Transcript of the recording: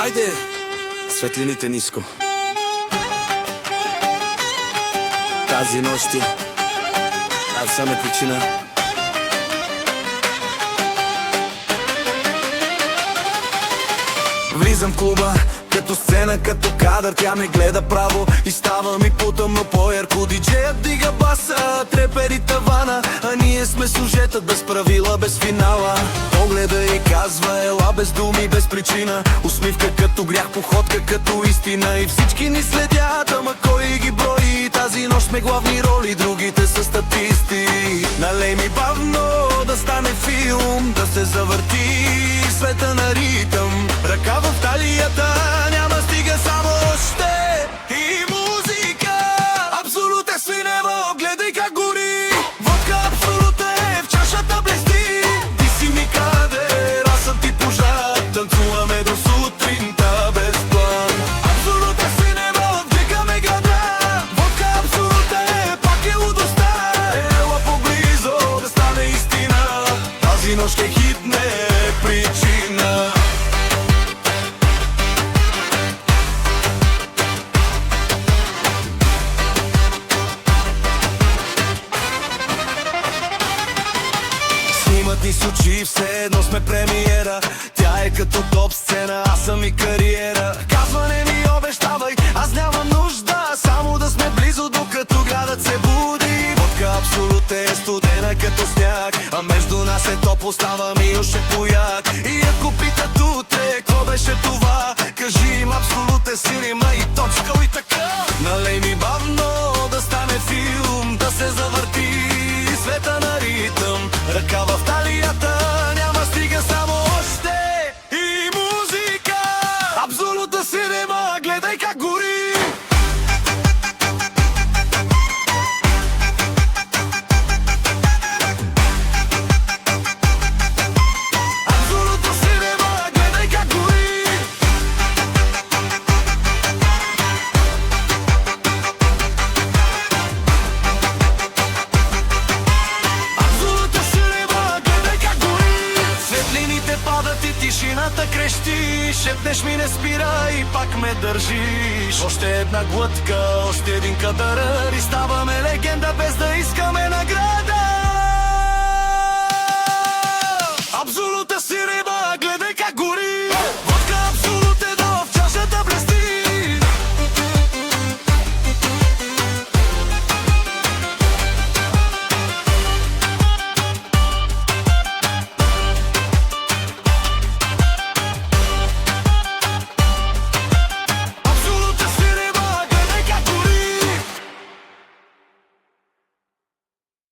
Айде, светлините ниско. Тази нощи аз съм причина. Влизам в клуба, като сцена, като кадър. Тя ме гледа право и става ми по-тъмно, по-ярко. Диджеят дига баса, трепери тавана, а ние сме сюжетът, без правила, без финала. Погледа и казва, ела без думи, без причина. Усмивка като грях, походка като истина. И всички ни следят, ама кой ги брои? Тази нощ сме главни роли, другите са статисти. Налей ми бавно да стане филм, да се завърти света на ритъм. Ръка в талията, няма стига само още и музика. Абсолют е свинево, гледай как гори. Водка абсолют е в чашата блести. Ти си ми кадер, аз съм ти пожар. Танцуваме до сутринта без план. Абсолют е свинево, вдигаме града. Водка абсолют е, пак е лудостта. Ела поблизо, да стане истина. Тази нощ ще хитне причина. Снимат ни с очи, все едно сме премиера. Тя е като топ сцена, аз съм и кариера. Казва не ми обещавай, аз нямам нужда. Само да сме близо, докато градът се буди. Водка абсолют е студена като сняг, а между нас е топло, става ми още пояк. И ако питат утре, какво беше това, кажи им абсолют е синима и точка и така. Налей ми бавно да стане филм, да се завърти света на ритъм. Ръка в талията, няма стига само още и музика. Абсолютна синема, гледай как гори. Абсолютна синема, гледай как гори. Абсолютна синема, гледай как гори. Светлините падат и тишината крещи. Шепнеш ми не спира и пак ме държиш. Още една глътка, още един кадър и ставаме легенда без да искаме награда. Абсолютна синема.